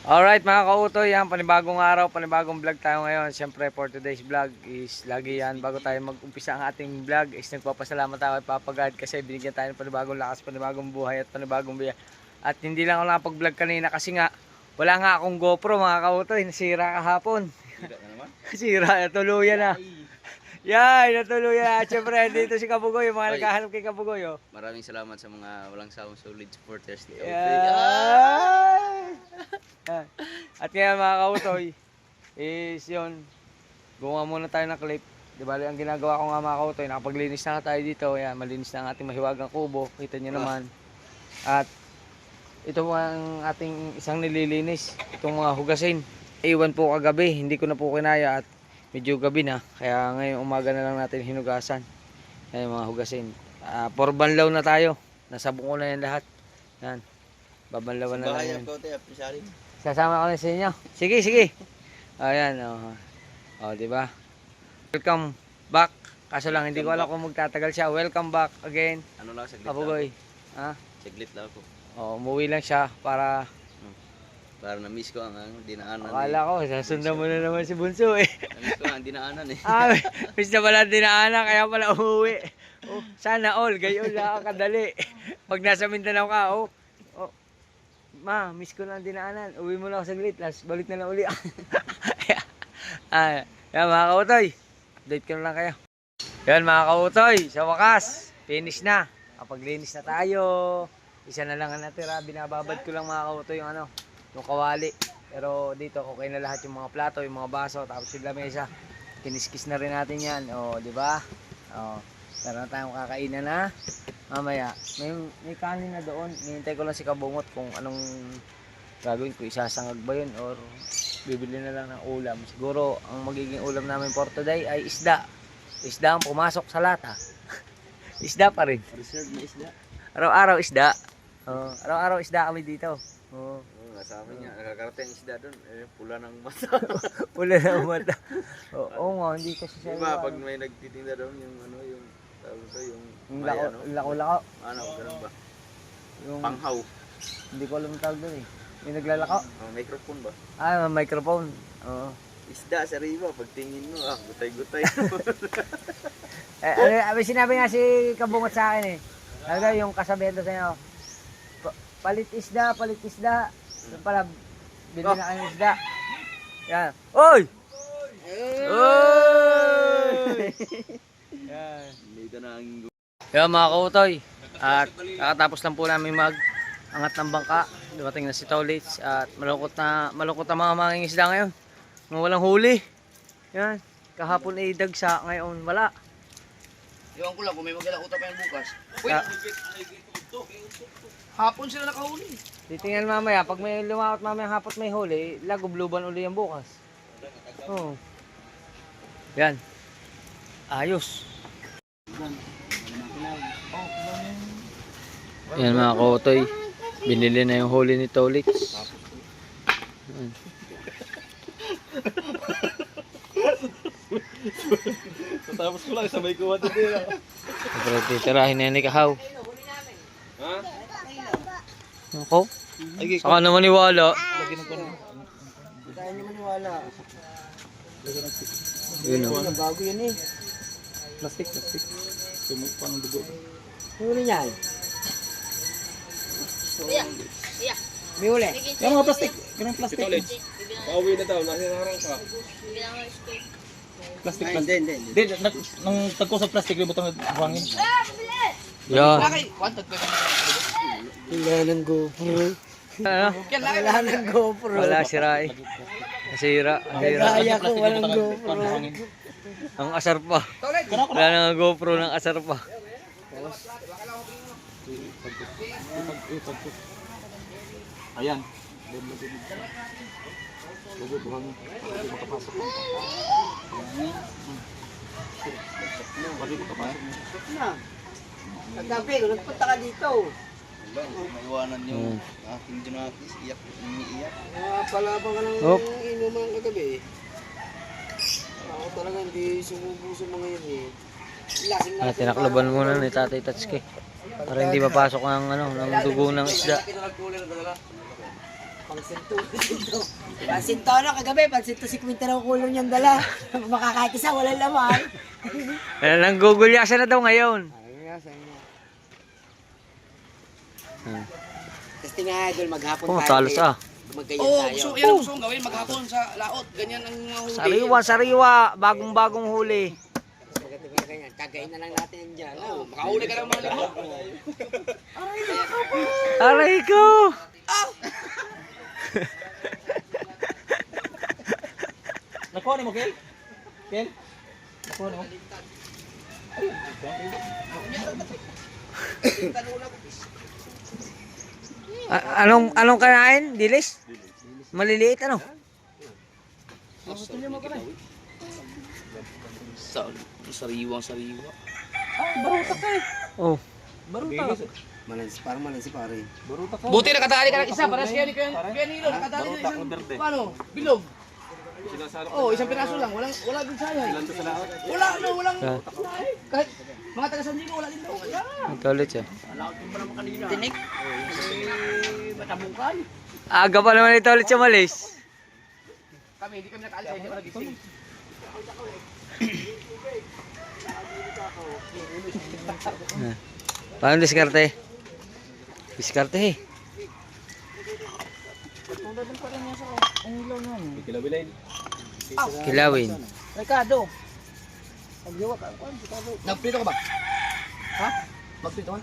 Alright mga kautoy, yan, panibagong araw, panibagong vlog tayo ngayon. Siyempre for today's vlog is lagi yan, bago tayo mag-umpisa ang ating vlog is nagpapasalamat tayo kay Papa God kasi binigyan tayo ng panibagong lakas, panibagong buhay at panibagong biya. At hindi lang ako nakapag-vlog kanina kasi nga wala nga akong GoPro mga kautoy, nasira kahapon. Sira na naman. Sira, natuluyan na. Yan, natuluyan na. Siyempre dito si Kabugoy, yung mga Ay. naghahanap kay Kabugoy. Oh. Maraming salamat sa mga walang sawang solid supporters ni Yan. At ngayon mga kautoy is yun, gumawa muna tayo ng clip. Di ba ang ginagawa ko nga mga kautoy, nakapaglinis na tayo dito. Yan, malinis na ang ating mahiwagang kubo, kita nyo naman. At ito po ang ating isang nililinis, itong mga hugasin. Iwan po kagabi, hindi ko na po kinaya at medyo gabi na, kaya ngayon umaga na lang natin hinugasan. Ayan mga hugasin. For banlaw na tayo, nasa buko na yan lahat. Yan, babanlawan na lang yan. Sasama ko na sa inyo. Sige, sige. Ayan, di ba? Welcome back. Kaso lang hindi ko alam kung magtatagal siya. Welcome back again. Ano lang, saglit Kabugoy. lang. Saglit lang ako. Umuwi lang siya para Na-miss ko ang dinaanan. akala ko sasundan mo na naman si Bunso eh. Na-miss ko ang dinaanan eh. Miss na pala dinaanan kaya pala umuwi. Oh, sana all, gayon lang kadali. Pag nasa Mindanao ka, ma, miss ko na ang dinaanan. Uwi mo na ako saglit, last balik na lang uli. Yan mga kautoy, update ko na lang kayo. Yan mga kautoy, sa wakas, finish na. Kapaglinis na tayo. Isa na lang ang natira, binababad ko lang mga kautoy yung yung kawali. Pero dito okay na lahat yung mga plato, yung mga baso, tapos yung lamesa. Kiniskis na rin natin yan, di ba? Meron na tayong kakainan na. Mamaya, may kanin na doon. Hinihintay ko lang si Kabungot kung anong gagawin ko. Isasangag ba yun or bibili na lang ng ulam. Siguro, ang magiging ulam namin for today ay isda. Isda ang pumasok sa lata. Isda pa rin. Reserve na isda. Araw-araw isda. Araw-araw isda kami dito. Sabi niya, nakakarating isda doon. Pula ng mata. Pula ng mata. Oo nga, hindi kasi siya. Diba, pag may nagtitinda doon, yung yung lako-lako. Ganun ba? Yung Panghaw. hindi ko alam ang tawag doon eh. Yung naglalako. Microphone ba? Microphone. Oo. Isda sa riba, pagtingin mo, gutay-gutay. May sinabi nga si Kabungot sa akin eh. Talaga yung kasabihan doon sa inyo. Palit isda, palit isda. Yung pala, bili na kayo ng isda. Yan. Oy! Oy! Yan. Dito na ang... Yan mga kautoy. At kakatapos lang po namin mag-angat ng bangka. Dumating na si Tolits. At malungkot na mga mangingisda ngayon. Mga walang huli. Yan. Kahapon ay dagsa. Ngayon wala. Iwan ko lang kung may magalang utap yan bukas. Hapon sila nakahuli. Titingnan mamaya. Pag may lumawat mamaya hapot may huli, lagubluban uli yan bukas. Oo. Yan. Ayos. Yan mga kautoy. Binili na yung huli ni Tolits. Tapos ko lang, sabay ko dito. Pero titirahin na yan ni Kahaw. Ha? Ako? Saka na maniwala. Tayo niyo maniwala. Yun o. Bago yan eh. Plastic. Sumuk pa ng dugo. Huli niyan. May huli. Yung mga plastic. Ganun plastic. Pauwi na daw, nasinarang ka. Plastic. Hindi. Nung tagko sa plastic, yung butang buhangin. Yan. Wala ng GoPro. Ano? Wala ng GoPro. Wala si Rai. Nasira. Kaya ko walang GoPro. Ang asar pa. Wala na nga GoPro ng asar pa. Ayan. Kagabi, nagpunta ka dito. Maiwanan yung aking Donatis, umiiyak. Palabang ka ng Hop. inuman kagabi. Ako talaga hindi sumubo sa mga yun eh. Lasing na. Tinakloban muna ni Tatay Tatsuki. Para hindi mapasok ang ng dugo ng isda. Pang-sinto. Pang-sinto ano kagabi, pang-sinto si Quintero kulong niyang dala. Makakahit isa, walang laman. Nanggugulyasan na daw ngayon. Ayun nga, sa inyo. Testing nga idol, maghapon Oh, talos ah. Magganyan Oo, tayo. yan ang gusto kong gawin. Maghapon sa laot. Ganyan ang mga huli. Sariwa. Bagong huli. Maganda ba ganyan? Kagain na lang natin yan dyan. Oo, makahuli ka ng mga laot. Aray ko! Nakuha ni mo, Kel? Kel? Nakuha ni mo? Anong kanain? Dilis? Maliliit ano? Sariwa. Oh. Parang malansi pare. Buti nakatali ka ng isa. Para siya ni Kuya Nilo. Nakatali ng isang, paano? Bilog. Oh, isang piraso lang. Wala din sayang. Walang. Kahit mga taga San Diego, wala din daw. Ito ulit siya. Tinik. Matabukan. Aga pa naman ito ulit siya malis. Hindi kami nakaalis. Hindi kami nagising. Paano diskarte? Diskarte eh. Kilawin. Ricardo. Nagprito ka ba? Ha? Magprito ka?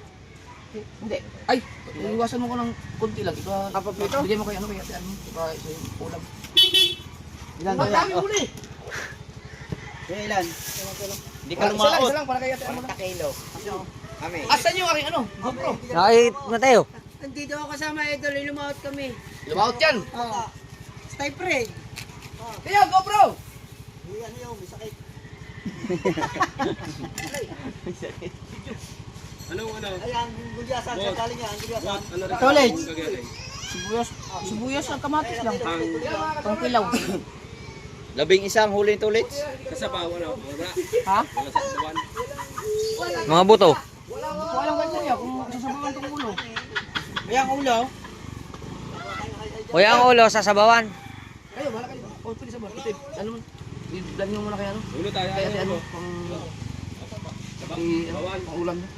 Hindi. Ay, iwasan mo ko ng konti lang. Kapapito? Bigyan mo kayo ano kaya ano? Ito yung ulam. Ilan Ang dami huli. Ilan? Hindi ka lumaot. Isa lang para kaya ano lang. 40 kilo. Kami. Asan yung aking ano? GoPro. Nakakit na tayo. Nandito ako kasama idol, lumaot kami. Lumaot yan. Stay pray. Kaya GoPro. Yan yung, may sakit. Ano? Ayan, gulyasan sa galing yan, gulyasan. College. Sibuyas ang kamatis lang. Pang kilaw. 11 huli ito ulit. Kasabaw ano? Ha? Wala sa sabawan. Mga buto. Walang ganyan niya kung sasabawan itong ulo. Ayan, ulo. O yung ulo sa sabawan. Kayo, bahala kayo. O, pwede sabawan. Ito, ano mo? I-vlog nyo muna kaya ano? Ulo tayo. Kaya ano? Pang ulam nyo.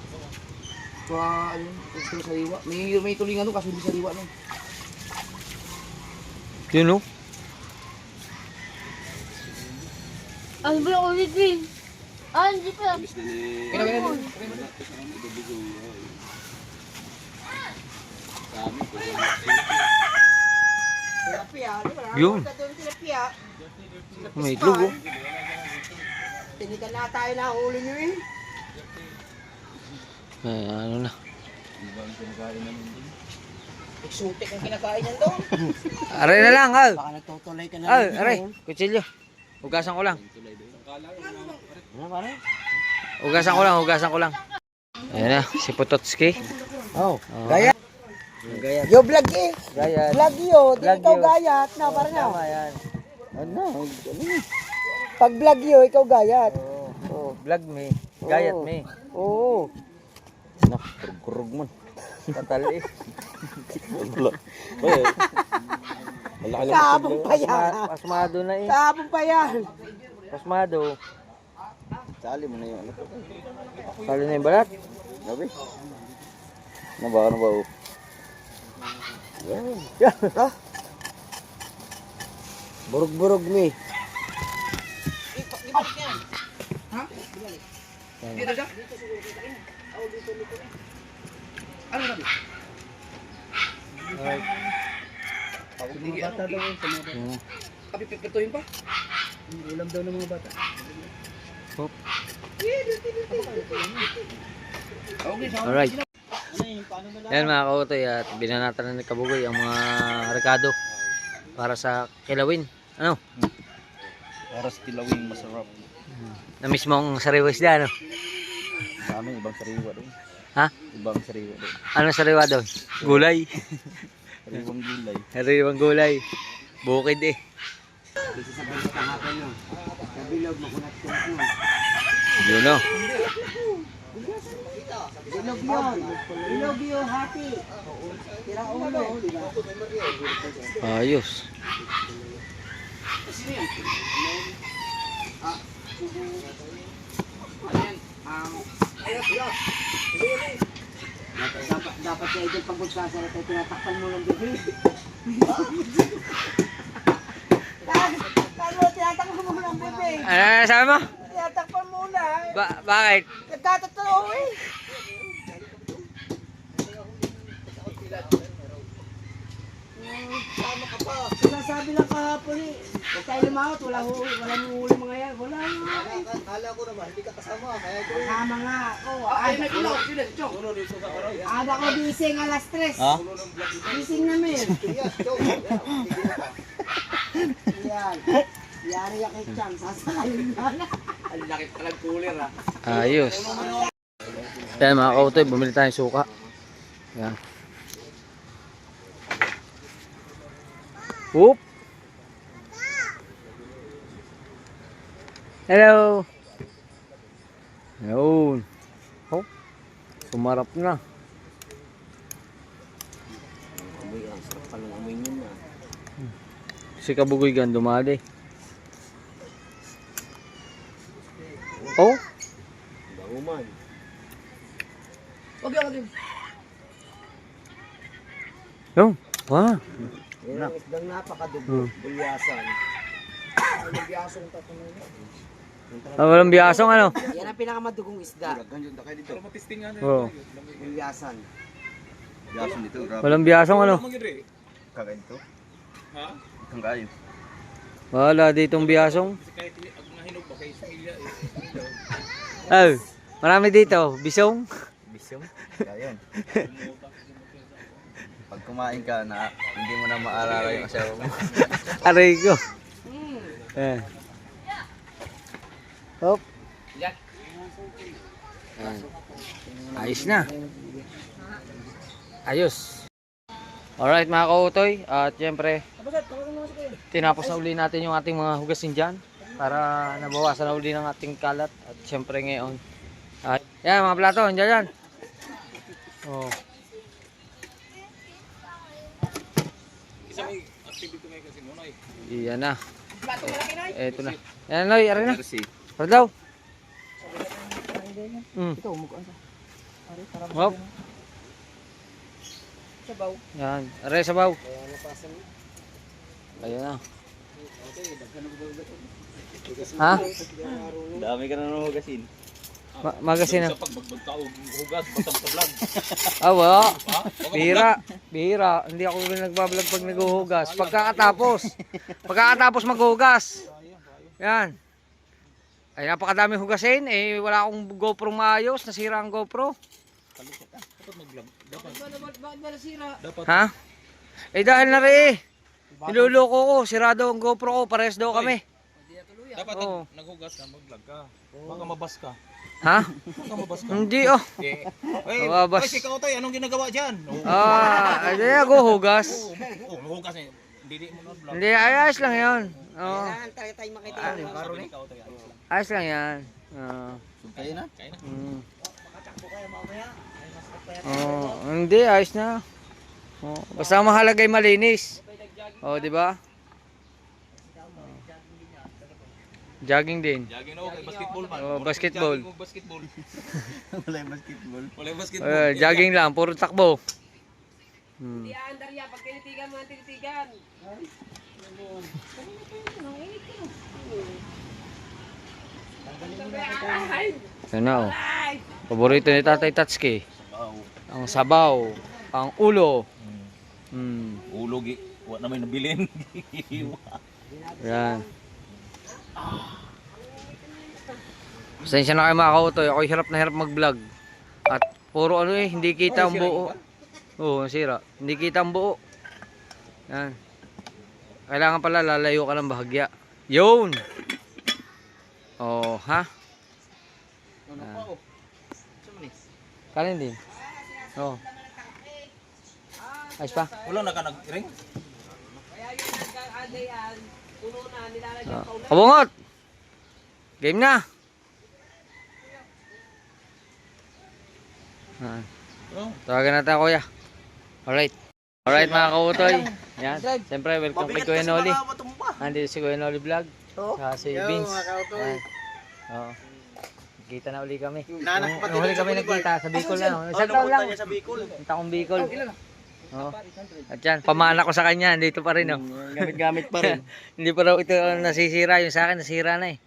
Ano? Ito sariwa. May tulingan doon kasi hindi sariwa nun. Yun o. Ano ba yung ulit din? Hindi pa. Kaya Tilapia, di ba? Yun. Tilapia. May itlog oh. Tinigan na tayo na huli nyo eh. Ano na. Exotic ang kinakain yan doon. Aray na lang ah. Baka nagtutuloy ka na. Aray, kutsilyo. Hugasan ko lang. Ano pare? Hugasan ko lang. Ayan na, si Pototski. Oh, Gaya. Yo vlog eh. Gaya. Vlog yo, di Vlog ikaw yo. gayat na para na. Tama yan. Ano? Pag vlog yo, ikaw gayat. Oh, vlog me. Gayat me. Oo. Kurug man. Patali. Sabong pa yan. Pasmado na eh. Sabong pa yan. Pasmado. Sali mo na yun. Sali na yung balat. Gabi. Ano ba? Ah. Burog-burog mi. Dito siya? Ano sabi? Hindi ano. Kapi pipituhin pa? Ulam daw ng mga bata. Hop. Okay, sa Alright. Yan mga kautoy at binanatan na ni Kabugoy ang mga rekado para sa kilawin. Ano? Para sa kilawing masarap. Na-miss mo ang sariwa isda, ano? Sa amin, ibang sariwa doon. Ha? Ibang sariwa doon. Ano sariwa doon? Gulay. Sariwang gulay. Sariwang gulay. Bukid eh. Sasabihin sa kahapon no. Kabilog, makunat-kunat no. Yun o. Bilog yun. Bilog yun, hati. Tira ulo. Ayos. Sino yan? Ano yan? Dapat kayo dyan pag magsasalat ay tinatakpan mo ng bibig. Ano, tinatakpan mo ng bibig? Ano sabi mo? Tinatakpan muna. Bakit? Nagtatotoo eh. Tama ka pa. Sinasabi lang kahapon eh. Huwag tayo lumawat, walang huli mga yan. Wala nga. Kala ko naman, hindi ka kasama. Kasama nga ako. Ay, may ilaw. Sino? Chong. Aga ko gising alas 3. Ha? Gising namin. Yan. Yari ya kay Chang, sasakayin na. Ang laki palang cooler ah. Ayos. Yan mga kautoy, bumili tayong suka. Yan. Whoop! Hello! Yun. Oh, sumarap na. Amoy, ang sarap palang amoy niyo na. Si Kabugoy gan dumali. Oh, Banguman. Wag yan. yun. Wow. Yan ang isdang napakadugo. Bulyasan. Walang biyasong ano? Yan ang pinakamadugong isda. Oh. Bulyasan. Walang biyasong ano? Kakain to? Ha? Kang kain. Wala ditong biyasong. Ay, marami dito. Bisong. Bisyong? Kaya yan. Pag kumain ka na, hindi mo na maalala yung asawa mo. Aray ko. Eh. Hop. Yan. Ayan. Ayos na. Ayos. Alright mga kautoy. At syempre, tinapos na uli natin yung ating mga hugasin dyan. Para nabawasan na uli ng ating kalat. At syempre ngayon. At yan mga plato. Andyan yan. Oh. Iyan na. Eto na. Yan Noy, aray na. Mercy. Para daw. Hop. Sabaw. Yan. Aray sabaw. Ayan na. Ha? Dami ka na nahugasin. Magasin na. Hugas, patang sa vlog. Ah, wala. Bihira. Bihira. Hindi ako rin nagbablog pag naghuhugas. Pagkakatapos maghugas. Yan. Ay, napakadaming hugasin. Eh, wala akong GoPro maayos. Nasira ang GoPro. Bakit ba nasira? Ha? Eh, dahil na rin eh. Niluloko ko. Sirado ang GoPro ko. Pares daw kami. Dapat Oo. naghugas ka, mag-vlog ka. Baka mabas ka. Ha? Baka mabas ka. Hindi oh. Ay, Mababas. si Kautoy, anong ginagawa dyan? Ah, hindi ako hugas. Oo, hugas eh. Hindi mo na vlog. Hindi, ayos lang yun. Oo. Kailangan tayo makita yung Karo ni Kautoy. Ayos lang yan. Oo. Kaya na? Kaya na. Mm. Oh, hindi ayos na. Oh, basta mahalaga ay malinis. Oh, di ba? Jogging din. Jogging na okay, basketball man. Oh, basketball. Jogging o basketball. Wala yung basketball. Wala yung basketball. Jogging lang, puro takbo. Hindi aandar yan. Pag tinitigan mo ang tinitigan. Yan na oh. Paborito ni Tatay Tatsuki. Ang sabaw, ang ulo. Ulog, wala naman nabilin. Yan. Pasensya na kayo mga kautoy. Ako'y hirap na hirap mag-vlog. At puro ano eh, hindi kita ang buo. Oo, nasira. Hindi kita ang buo. Yan. Kailangan pala lalayo ka ng bahagya. Yun! Oh, ha? Kanin din. Oh. Ayos pa? Wala na ka nag-ring? Kabungot! Game na! Ah. Tawagan natin ako, kuya. Alright. Alright mga kautoy. Yan. Siyempre, welcome kay Kuya Noli. Nandito si Kuya Noli Vlog. Sa si Vince. Yan. Oo. Kita na uli kami. Nung huli kami nagkita sa Bicol na. Isang taon lang. Isang taong Bicol. Oo. At yan, pamana ko sa kanya. Dito pa rin. Oh. Gamit-gamit pa rin. Hindi pa raw ito nasisira. Yung sa akin nasira na eh.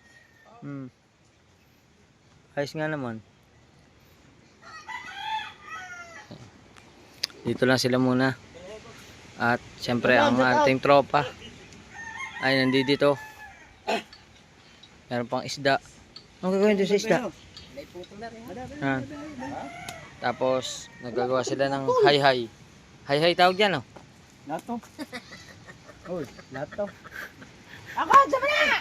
Ayos nga naman. Dito lang sila muna. At siyempre ang ating tropa ay nandito. Meron pang isda. Ang gagawin dito sa isda? Ha? Tapos nagagawa sila ng hay-hay. Hay-hay tawag dyan, oh. Lato. Uy, lato. Ako, sabi na!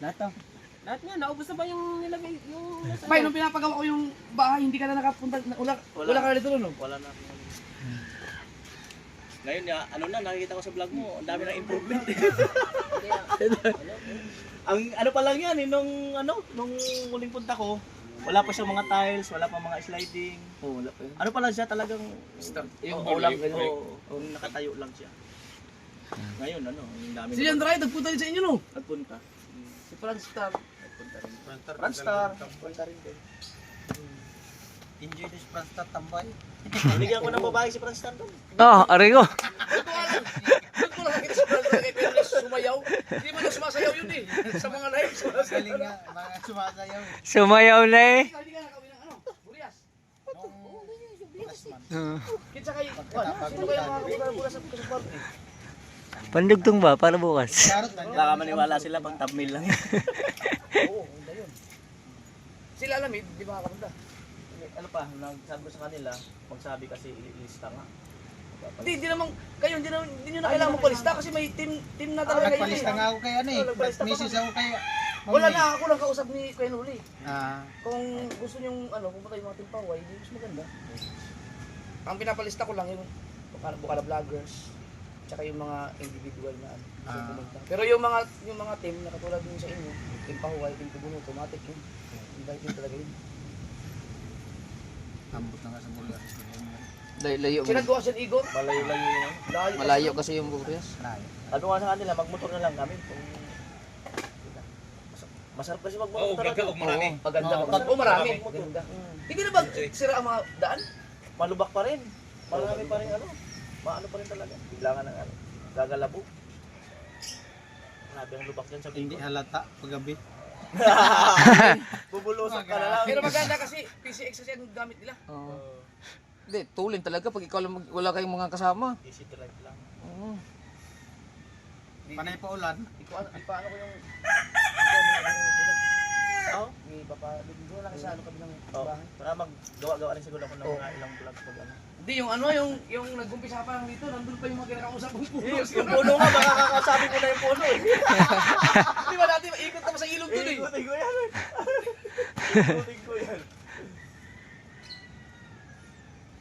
Lato. Lahat nga, naubos na ba yung nilagay? Bay, nung pinapagawa ko yung bahay, hindi ka na nakapunta. Wala ka na dito, no? Wala na. Ngayon, ano na, nakikita ko sa vlog mo, ang dami ng improvement. Ang ano pa lang yan, nung muling punta ko, wala pa siya mga tiles, wala pa mga sliding. Oh, wala pa yun. Ano pala siya talagang yung ulam, yung nakatayo lang siya. Ngayon, ano, yung dami. Si Andray, nagpunta din sa inyo, no? Nagpunta. Si Franstar. Nagpunta rin. Franstar. Nagpunta rin din. Enjoy this Franstar tambay. Bigyan ko ng babae si Franstar doon. Oh, arigo. Doon ko lang nakita si Franstar kay Perles sumayaw. Hindi man na sumasayaw yun eh. Sa mga live. Galing nga, mga sumasayaw. Sumayaw na eh. Hindi ka nakawin ng ano, Burias. Uh, Kitsa kayo, sino kayo mga bulas sa kwarto eh? Pandugtong ba? Para bukas. Baka maniwala sila pang thumbnail lang. Oo, ganda yun. Sila alamid, di ba kakapunta? Ano pa, nagsabi ko sa kanila, magsabi kasi ilista nga. Hindi naman, kayo hindi nyo na kailangan magpalista kasi may team na talaga kayo. Nagpalista nga ako kay ano eh. Misis ako kay... Wala na, ako lang kausap ni Kuya Noli. Ah, Kung gusto nyong pupunta yung mga team paway, hindi mas maganda. Ang pinapalista ko lang yung bukala vloggers, tsaka yung mga individual na pumunta. Pero yung mga team na katulad din sa inyo, team pahuway, team tubuno, automatic yun. Invite yun talaga yun. ambot na nga sa bulan. Layo. Sinagawa siya Igor? Malayo-layo yun. Malayo kasi yung Burias. Sabi ko nga sa kanila, magmotor na lang kami. Masarap kasi magmotor talaga. Oo, maganda. Oo, marami. Hindi na ba sira ang mga daan? Malubak pa rin. Marami pa rin maano pa rin talaga. Biglangan ng gagalabo. Marami ang lubak yan sa Hindi Bicol. halata paggabi. Bubulusak ka na lang. Pero maganda kasi PCX kasi ang gamit nila. Hindi, tulin talaga pag ikaw lang wala kayong mga kasama. Easy to ride lang. Oo. Panay pa ulan. Paano ko yung... Oo? May doon lang sa kami ng bahay. Para maggawa-gawa rin siguro ako ng mga ilang vlog pag ano. Hindi, yung nag-umpisa pa lang dito, nandun pa yung mga kinakausap kong puno. Yung puno nga, makakakasabi ko na yung puno eh. Di ba dati, ikot naman sa ilog dun eh. Ikutin ko yan. Ikutin ko yan.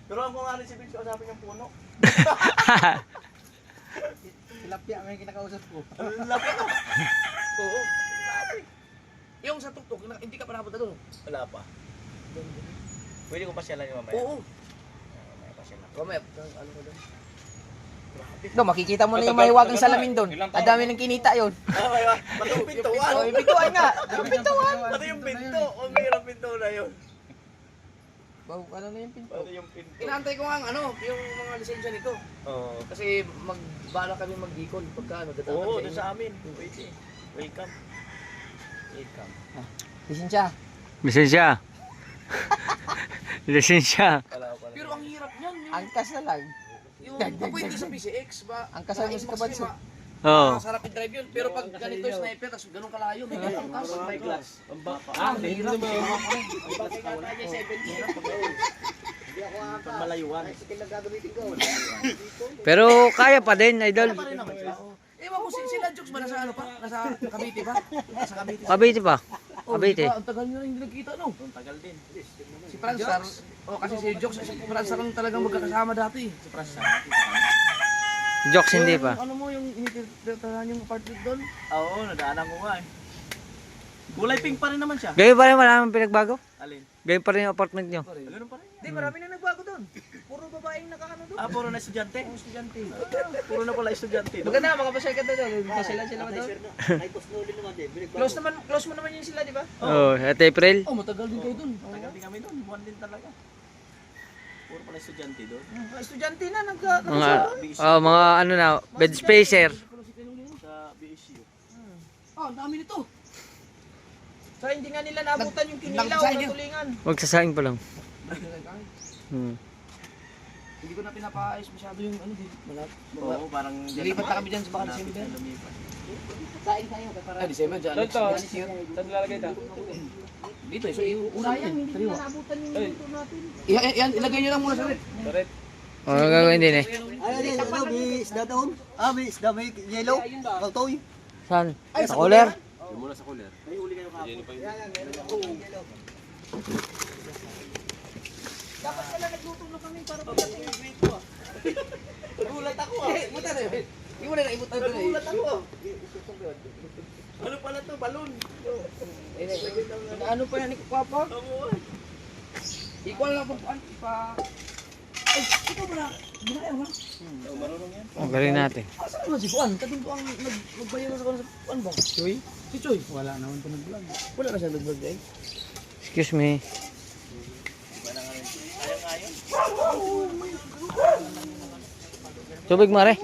Pero ang kung nga rin si Vince, kausapin yung puno. Tilapia may kinakausap ko. Lapit ka. Oo. Yung sa tuktok, hindi ka pa napunta doon. Wala pa. Pwede ko pasyalan yung mamaya. Oo. Mamaya pasyalan. Mamaya, ano ko doon? No, makikita mo na yung mahiwagang salamin doon. Ang dami ng kinita yun. Pati yung pintuan. Oh, yung pintuan nga. Yung pintuan. Pati yung pinto. O mayroong pinto na yun. Ano na yung pinto? Pati yung pinto. Inaantay ko nga yung mga lisensya nito. Oo. Kasi bala kami mag-Bicol pagka dadaan. Oo, doon sa amin. Pwede. Welcome. Welcome. Lisensya. Lisensya. Lisensya. Pero ang hirap niyan. Angkas na lang. Yung pwede sa PCX ba? Angkas na sa kabansa. Oo. Sarap i-drive yun. Pero pag ganito yung sniper, tapos ganun kalayo, may angkas. May glass. Hirap. Pag malayuan. Pero kaya pa din, idol. Ewan ko, sila Jokes ba nasa ano pa? Nasa Cavite ba? Nasa Cavite. Cavite pa. Cavite. Ang tagal nyo na hindi nagkita, no? Ang tagal din. Si Franstar, kasi si Jokes, si Franstar lang talagang magkakasama dati. Si Franstar. Jokes hindi pa. Ano mo yung initirtahan yung apartment doon? Oo, nadaanan ko nga eh. Kulay pink pa rin naman siya. Ganyan pa rin, wala namang pinagbago? Alin? Ganyan pa rin yung apartment nyo? Ganun pa rin. Hindi, marami na nagbago doon. Puro babaeng nakakano doon. Ah, puro na estudyante? Estudyante. Puro na pala estudyante. Maganda, makapasay ka doon. Sila ba doon? Close mo naman yun sila, di ba? Oo, at April. Oh, matagal din kayo dun. Tagal din kami doon. Buwan din talaga. Puro pala estudyante doon. Mga estudyante na, Mga ano na, bed spacer. Sa BSU. Oh, ang dami nito. So, hindi nga nila naabutan yung kinilaw Nagsasaing na yun. tulingan. Magsasaing pa lang. Hmm. Hindi ko na pinapaayos masyado yung ano dito. Oo, parang... Lilipat na kami dyan sa baka December. Saing tayo. Ah, December dyan. Saan lalagay ito? Dito, so sayang, hindi na naabutan yung luto natin. Yan, ilagay nyo lang muna sa red. Oo, gagawin din eh. Ay, ano, may isda doon? Ah, may isda, may yellow? Kaltoy? Saan? Sa cooler? Dapat pala nagluto na kami para pagdating yung grade ko. Nagulat ako Ibutan na yun. Hindi mo na naibutan doon eh. Nagulat ako Ano pala to? Balon? Ano pa yan ni Papa? Equal lang kung paano. Ay, ikaw ba na? Ginaya mo? Oh, galing natin. Saan naman si Juan? Kating ko ang nagbayaran sa kanya sa Juan ba? Choy? Si Choy? Wala naman pa nag-vlog. Wala na siya nag-vlog eh. Excuse me. Tubig mare.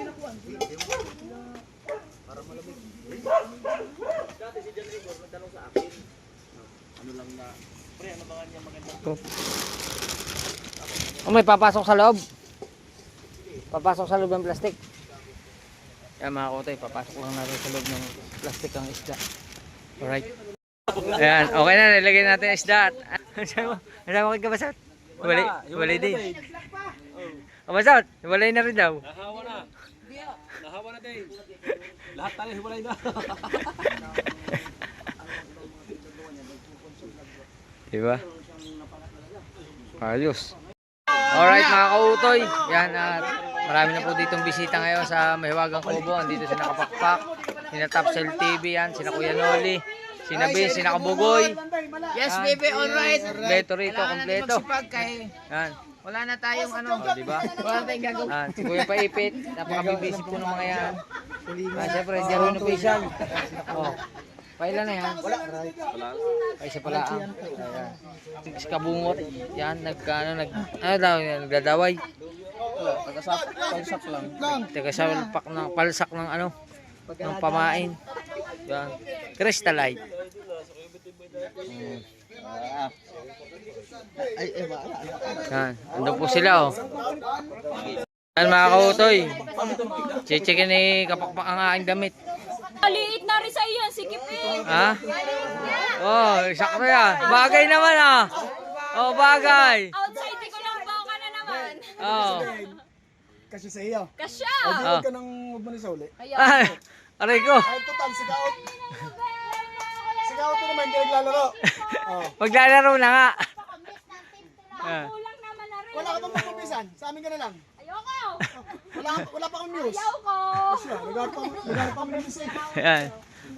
Oh, may papasok sa loob. Papasok sa loob ng plastic. Yan mga kotoy, papasok lang natin sa loob ng plastic ang isda. Alright. Ayan, okay na, nilagay natin ang isda. Ano mo kay Kabasot? Walay din. Kabasot, walay na rin daw. Nahawa na. Nahawa na din. Lahat tayo hiwalay na. Diba? Ayos. Alright mga kautoy. Yan at marami na po ditong bisita ngayon sa Mahiwagang Kubo. Andito si Nakapakpak, sina Tapsel TV yan, sina Kuya Noli, sina Bin, sina Kabugoy. Yes, baby, alright. Kompleto rito, kompleto. Kay Yan. wala na tayong ano. Oh, diba? Wala na tayong gagawin. Yan. Si Kuya Paipit, napaka-busy po ng mga yan. Siyempre, Jaro Official. Oh. Pailan na yan? Ay, isa pala ang. Ayan. Iskabungot. Yan, nagdadaway. Pagsak lang. Tagasalpak ng palsak ng ano, ng pamain. Yan. Crystalite. Yan, ando po sila oh. Yan mga kautoy. Chichikin ni Kapakpak ang aking damit. Maliit na rin sa iyo, sikip eh. Ha? Oh, sakto yan. Bagay naman ah. Oh, bagay. Outside ko lang ba ka na naman? Oh. Kasi sa iyo. Kasya! Oh. Huwag ka nang huwag mo na sa uli. Ay, aray ko. Ay, total, sigaw. Sigaw ito naman, hindi naglalaro. Maglalaro na nga. Kulang naman na rin. Wala ka bang magpapisan? Sa amin ka na lang. Ayoko! Wala pa kang news. Ayoko! Nagagawa pa kami news eh. Yan.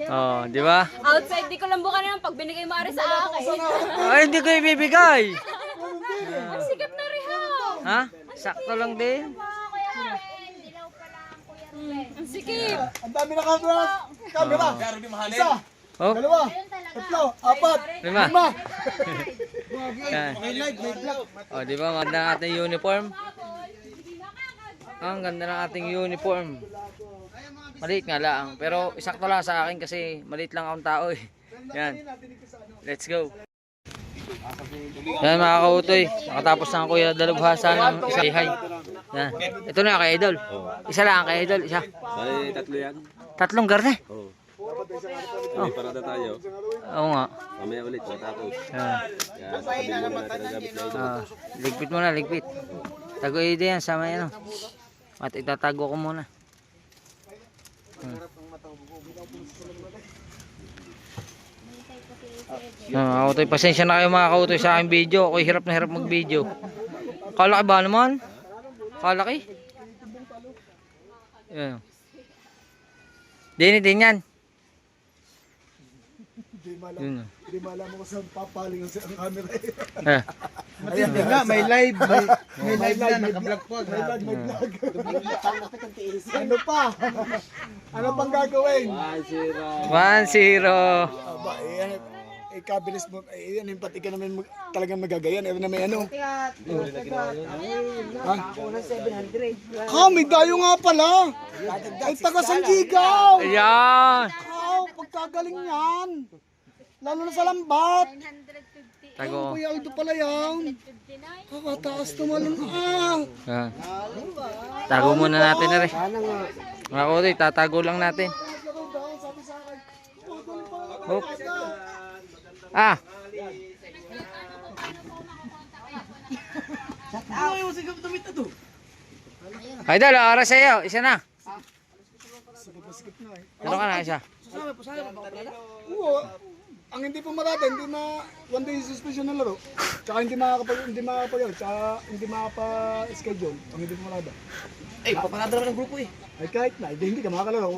Oh, di ba? Outside, di ko lang buka naman pag binigay mo ari sa akin. Ay, hindi ko ibibigay. Ang sikip na rin ha! Ha? Sakto lang din. Ang sikip! Ang dami na camera. Isa, Oh, dalawa, tatlo, apat, lima. lima. Yan. May live, may vlog. Oh, di ba? Maganda ang ating uniform. Ang ganda ng ating uniform. Maliit nga lang. Pero isakto lang sa akin kasi maliit lang akong tao eh. Yan. Let's go. Yan mga kautoy. Nakatapos na ang Kuya Dalubhasa ng isa hi. Yan. Ito na kay Idol. Isa lang kay Idol. Isa. Bali, tatlo yan. Tatlong garne. Oo. May parada tayo. Oo nga. Mamaya ulit, matapos. Yan. Kaya sabihin mo natin ang gamit na ito. Ligpit muna, ligpit. Tago ide yan sa may ano. At itatago ko muna. Kautoy, pasensya na kayo mga kautoy sa aking video. Ako'y hirap na hirap mag-video. Kalaki ba naman? Kalaki? Yan. Dini din yan. Yun. Hindi mo alam kung saan papaling ang camera. Eh. Matindi nga, may live. May live na, naka-vlog po. May live, may vlog. Ano pa? Ano pang gagawin? 1-0. Aba, kabilis mo, yan yung pati ka naman talagang magagayan. Ewan na may ano. May dayo nga pala. Ay, taga Sanjigaw. Ayan. Pagkagaling yan. Lalo na sa lambat. Tago. Kuya Aldo pala yan. Kakataas tumalon. Ah. Tago muna natin na rin. Mga kutoy, tatago lang natin. Oh. Ah. Idol, oras sa'yo. Isa na. Ano ka na, isa? Oo. Ang hindi pa marada, hindi ma one day suspension na laro. Tsaka hindi makakapag tsaka hindi makapa-schedule. Ang hindi pa marada. Papanado naman ng grupo eh. Ay kahit na, hindi ka makakalaro.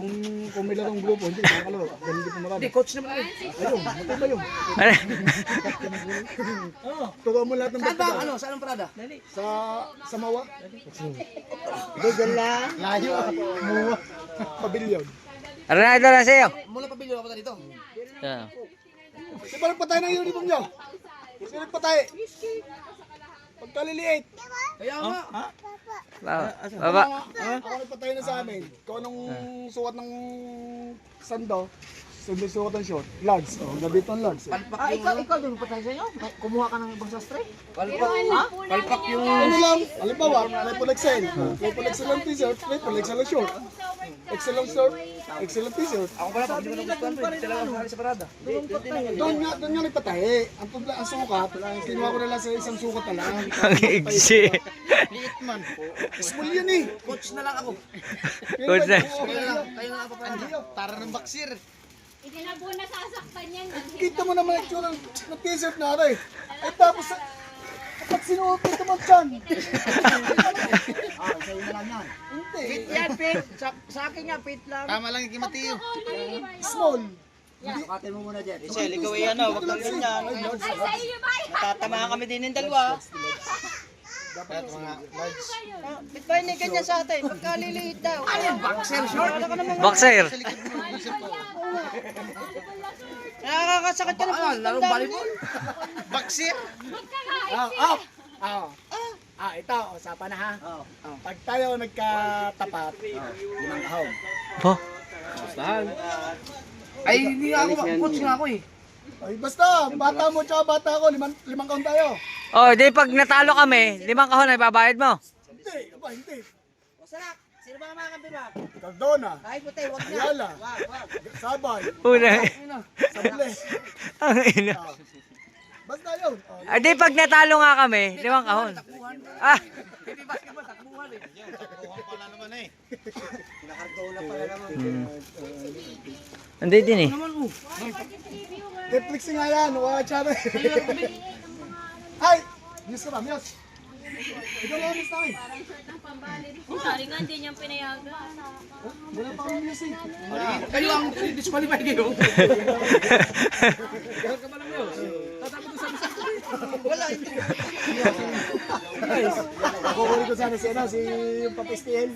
Kung may larong grupo, hindi ka makakalaro. Dahil hindi pa marada. Hindi, coach naman eh. Ayun, matay ba yun? Turuan mo lahat ng Saan ba? basta. Ano? Saan ang parada? Sa Mawa. Doon lang. Layo. Mawa. Pavilion. Ano na, idol na sa'yo? Mula pabili ako na dito. Yeah. Di ba nagpatay ng uniform nyo? Sino nagpatay? Pagkaliliit. Kaya nga. Baba. Ako nagpatay na sa amin. Kung anong sukat ng sando, sukat ng short. Lads. Nabit ng lads. Ikaw din pa tayo sa inyo? Kumuha ka ng ibang sastre? Palpak yung... Ano lang, halimbawa, may Polexel. May Polexel lang t-shirt, may Polexel lang short. Excel lang short, Excel lang t-shirt. Ako pala, pag di ko nagustuhan ko, hindi talaga masali sa parada. Doon nga nagpatahi. Ang sukat, kinuha ko na lang sa isang sukat na lang. Ang iksi. Small yun eh. Coach na lang ako. Coach na. Kayo na lang pa parada. Para ng baksir. Hindi na po nasasaktan yan. Kita mo naman yung ng t-shirt na rin. Ay tapos, kapag sinuot mo naman dyan. Sa'yo na lang yan. Hindi. Fit yan, fit. Sa akin nga, fit lang. Tama lang yung kimatiyo. Small. Sukatin mo muna dyan. Michelle, ikaw ay ano, wag lang ganyan. Ay, sa iyo ba? Natatamaan kami din ng dalawa. Dapat mga large. Bit ba hindi ganyan sa atin? Pagkaliliit daw. Boxer short. Boxer. Nakakasakit ka na po. Larong volleyball. Baksir. Ito, usapan na ha. Pag tayo nagkatapat, 5 kahon. Oh. Ay, hindi ako. Coach nga ako eh. Ay, basta, bata mo tsaka bata ko, 5 kahon tayo. Oh, di pag natalo kami, 5 kahon ay babayad mo. Hindi. Sarak. Sino ba makakampi ba? Cardona, Ay, puti, wag na. Ayala, Sabay, Una. Sable. Ang ina. Basta yun. Ah, di pag natalo nga kami, 5 kahon. Ah, Hindi basketball, takbuhan eh. hindi din eh. Netflix nga yan, wala tsara. Ay! News ka ba, News? Ikaw lang news namin. Sorry nga, hindi niyang pinayagan. Wala pa kami news eh. Kayo ang disqualify kayo. Ganun ka ba lang yun? Tatapos ko sa isa. Wala, hindi. Guys, nakukulit ko sana si yung Papa STL.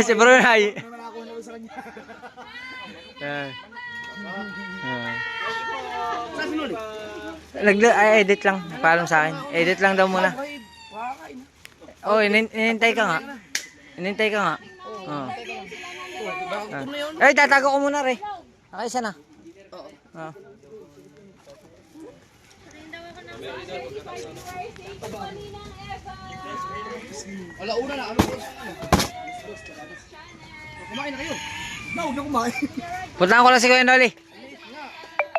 Si Brunei. Ano na ako na sa kanya. Saan sinuli? Edit lang. Paalam sa akin. Edit lang daw muna. Oh, inintay ka nga. Inintay ka nga. Oh. Ay, tatago ko muna re. Isa na. Oh. Wala, una na. Ano? Kumain na kayo. Huwag na kumain. Puntahan ko lang si Kuya Noli.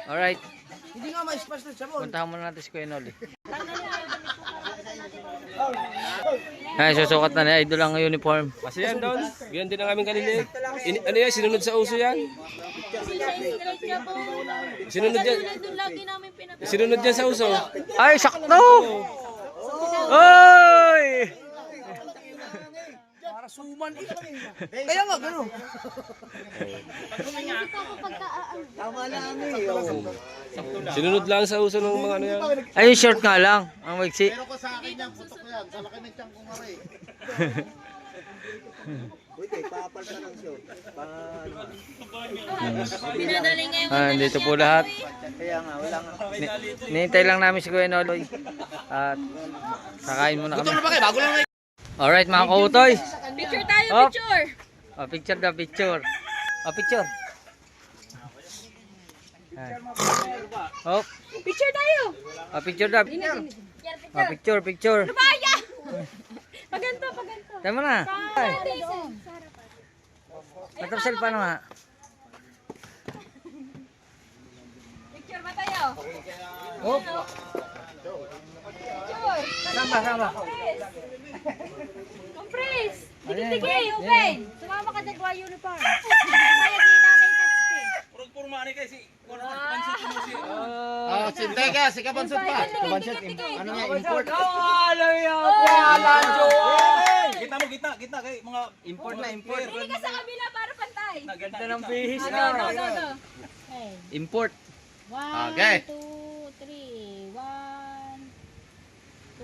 Alright. Hindi nga ma-splash na siya mo. Puntahan muna natin si Kuya Noli. Ay, susukat na ni Idol ang uniform. Kasi yan doon, ganyan din ang aming kalilig. Ano yan, sinunod sa uso yan? Sinunod yan, Doon lagi namin pinapagawa. sinunod yan sa uso. Ay, sakto! Oy! Asuman eh. Kaya nga, gano'n. Sinunod lang sa uso ng mga ano yan. Ay, short nga lang. Ang maiksi. Dito po lahat. Nihintay lang namin si Kuya Noloy. At kakain muna kami. Ito na ba kayo? Bago lang na. Alright mga kautoy. Picture tayo, Hop. picture. Picture daw, picture. Picture. Hop. Picture tayo. Picture daw. Picture, picture. Baya! Paganto, paganto. Tayo mo na. Matapsel pa naman. Picture ba tayo? Hop. Picture. Sama. Compress. Dikit-dikit, open. Sumama ka dyan, uniform. Kaya si Tatay Tatsuki. Ah, sintay ka, si Kabansot pa. Kabansot, Ano nga, import? Kita kay mga import na import. Hindi ka sa kabila para pantay. Ganda ng bihis Go. na. Import. Okay. 1, 2, 3. 1, 2,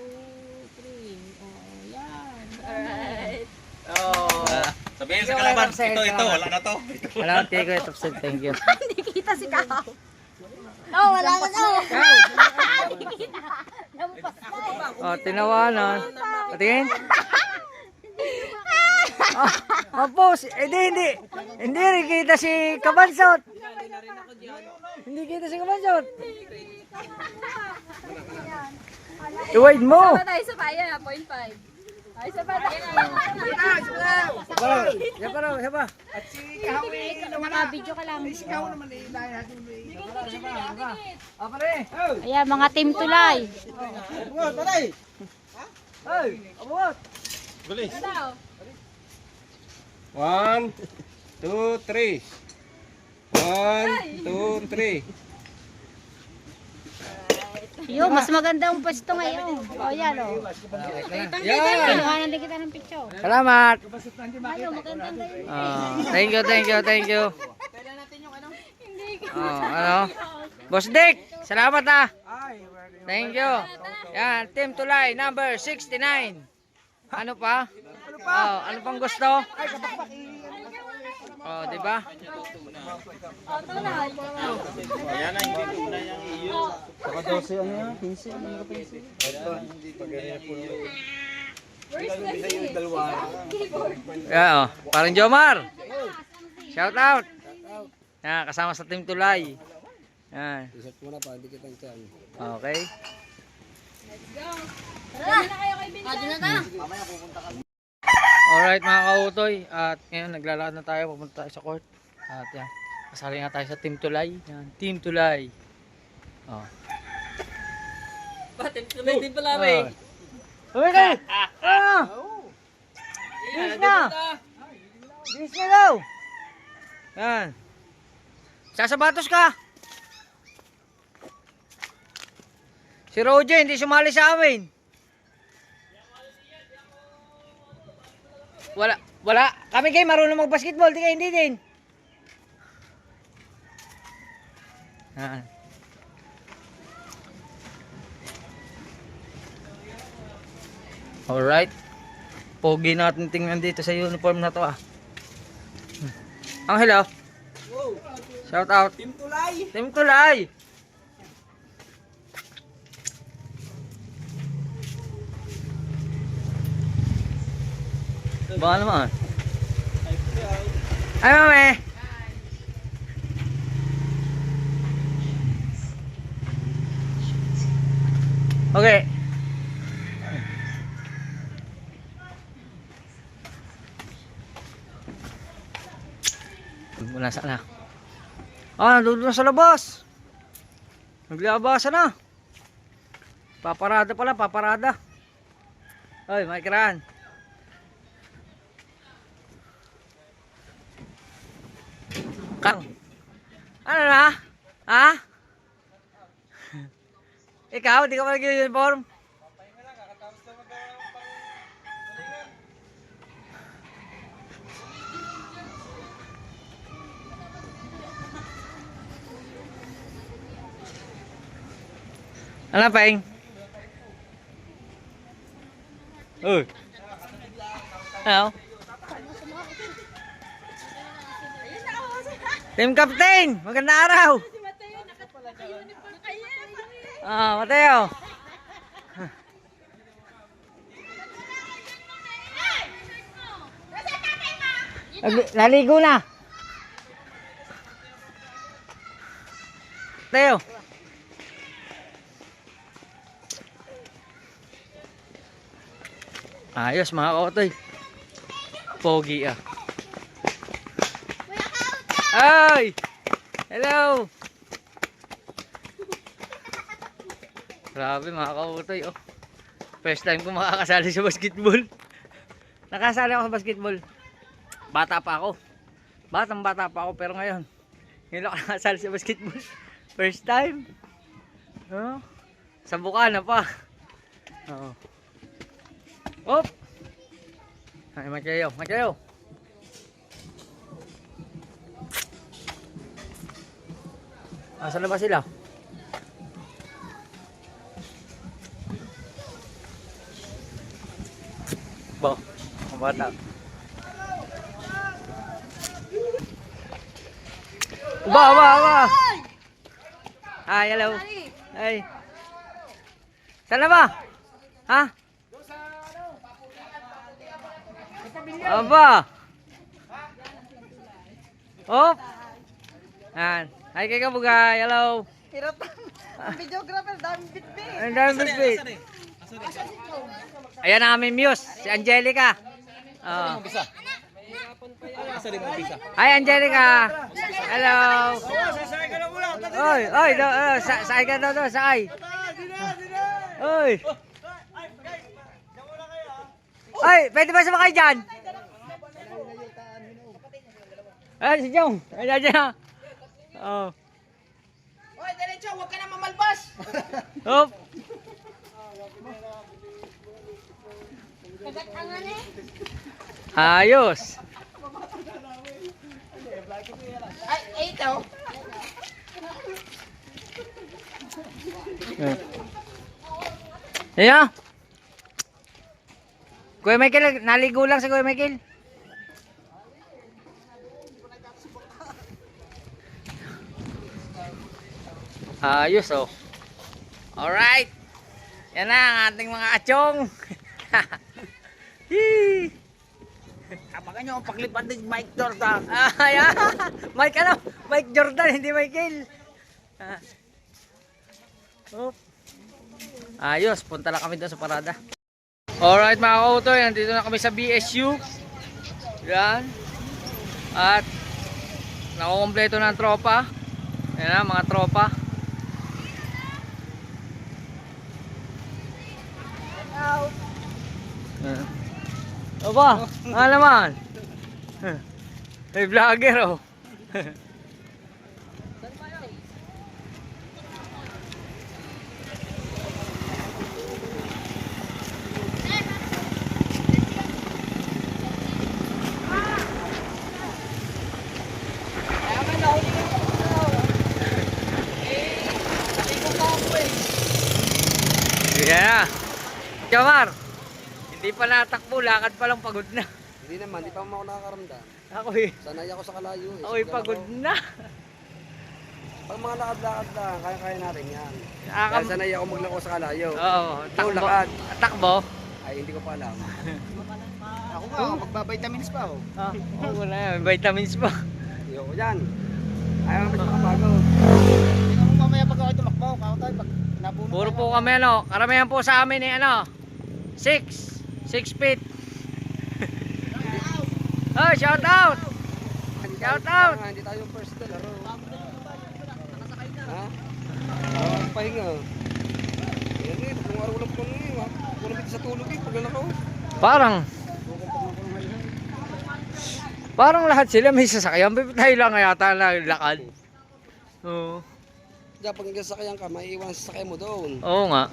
3. Oh, yan. Alright. Sabihin sa kalaban, ito, wala na to. Wala kang tigo, Tapsel. Thank you. Hindi kita si Kao. Oh, wala na to. Hindi kita. Lampas na. Tinawanan. Patingin. Post. Hindi. Hindi rin kita si Kabansot. Hindi kita si Kabansot. I-wide mo. Sama tayo sa paya, 0.5. Ay, sa paya. Siya pa. Naka-video ka lang. Pare. Ayan, mga team tulay. Hey, abot. Bilis. Ano? 1, 2, 3. 1, 2, 3. Yo, mas maganda ang pwesto ngayon. O, yan o. Yan. Kinuhanan din kita ng picture. Salamat. Ayo, maganda yun. Thank you. Ano? Boss Dick, salamat ah. Thank you. Yan, Team Tulay number 69. Ano pa? Ano pang gusto? Di ba? O, tulay. Where's the keyboard? Yeah, parang Jomar. Shout out. Yan, kasama sa Team Tulay. Yan. Okay. Tara na kayo kay Vincent. Alright mga kautoy. At ngayon naglalakad na tayo. Pupunta tayo sa court. At yan. Kasali nga tayo sa Team Tulay. Yan. Team Tulay. Team Tulay din pala, Ray. Okay. Bilis na. Bilis na daw. Yan. Sasabatos ka. Si Roger hindi sumali sa amin. Wala. Kami kayo marunong mag-basketball, di kayo hindi din. Alright. Pogi natin tingnan dito sa uniform na to ah. Angel oh. Shout out. Team Tulay. Team Tulay. Baka naman. Ay, mami. Okay. Muna sana. Nandun na sa labas. Naglabasa na. Paparada pala, paparada. Ay, may kiran. Kang. Ano na? Ha? Ikaw, di ka pa nag-uniform? Ano, Peng? Uy. Ano? Team Captain! Magandang araw! Mateo. Naligo na. Mateo. Ayos mga kaotoy. Pogi ah. Ay! Hello! Grabe mga kautoy oh. First time ko makakasali sa basketball. Nakasali ako sa basketball. Bata pa ako. Bata pa ako pero ngayon ako nakasali sa basketball. First time. Oh. Sa Bukana pa. Oo. Op! Ay, Mateo. Asan na ba sila? Ba, ang bata. Ba. Hi, hello. Hi. Saan na ba? Ha? Aba. Op. Yan. Hi kay Kabugay. Hello. Hirap ang videographer, daming bitbit. Ang daming bitbit. Ayan ang aming muse, si Angelica. Oh. Hi Angelica. Hello. Oy, saay ka daw, saay. Oy. Oy, pwede ba sumakay dyan? Ay, si Jong. Ayan dyan. Oh. Oy, diretso, huwag ka na mamalbas. Hop. Ayos. Ay, ito. Ayan. Kuya Michael, naligo lang si Kuya Michael. Ayos oh. Alright. Yan na ang ating mga atsong. Abangan nyo ang paglipan din Mike Jordan. Ayan. Mike ano? Mike Jordan, hindi Michael. Oh. Ayos, punta lang kami doon sa parada. Alright mga kautoy, nandito na kami sa BSU. Yan. At nakukompleto ng tropa. Yan na, mga tropa. Aba, ano naman? May vlogger oh. Yeah. Jamar, hindi pa natakbo, lakad pa lang pagod na. Hindi naman, di pa ako nakakaramdam. Ako Sanay ako sa kalayo eh. ako'y pagod na. Pag mga lakad-lakad lang, kaya-kaya natin yan. Nakaka- Dahil sanay ako maglako sa kalayo. Oo, takbo. lakad. Takbo? Ay, hindi ko pa alam. Ako nga, magbabitamins pa ako. Oo na yan, may vitamins pa. Ayoko yan. Ayaw naman makabago. Hindi mo mamaya pag ako tumakbo, kako tayo pag napuno. Puro po kami ano, karamihan po sa amin eh ano, 6 feet. Oh, shout out! Shout out! Hindi tayo first na laro. Ha? Pahinga. Yan eh, tatlong araw lang po eh. Walang dito sa tulog eh, pag nalakaw. Parang lahat sila may sasakyan, tayo lang yata lakad. Oo. Diyan, pag sasakyan ka, may iwan sa sasakyan mo doon. Oo nga.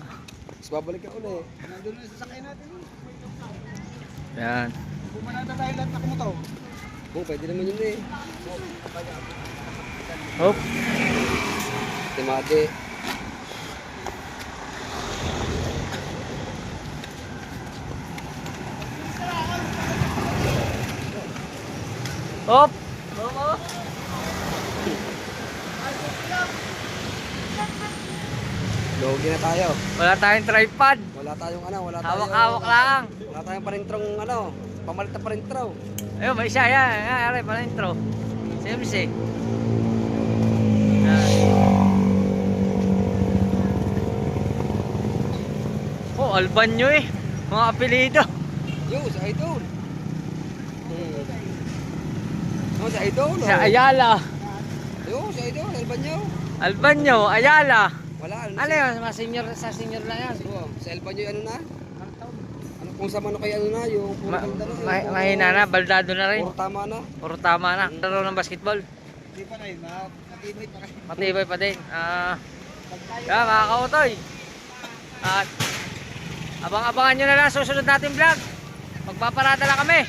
Tapos babalik ka ulit. Nandun na sasakyan natin. Yan. Bumanata tayo lahat na kumotor. Oo, pwede naman yun eh. Hop. Timate. Hop! Logi na tayo. Wala tayong tripod. Wala tayong wala Hawak-hawak lang. Wala tayong parintrong pamalit na parintro. Ayun, may isa. Yan. Aray, pala intro. Simsi. Oh, Albanyo eh. Mga apelido. Yo, si Idol. Si Idol. Sa Ayala. Yo, si Idol, Albanyo. Albanyo, Ayala. Wala, Ano yun? Mga senior, sa senior na yan. Sa Albanyo na? Kung sa mano kay na, yung Mahina na, baldado na rin. puro tama na. Puro tama na. Laro ng basketball. Hindi pa na yun, matibay pa kasi. Matibay pa din. Kaya mga kautoy. At abang-abangan nyo na lang susunod natin vlog. Magpaparada lang kami.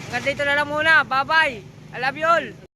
Hanggang dito na lang muna. Bye-bye. I love you all.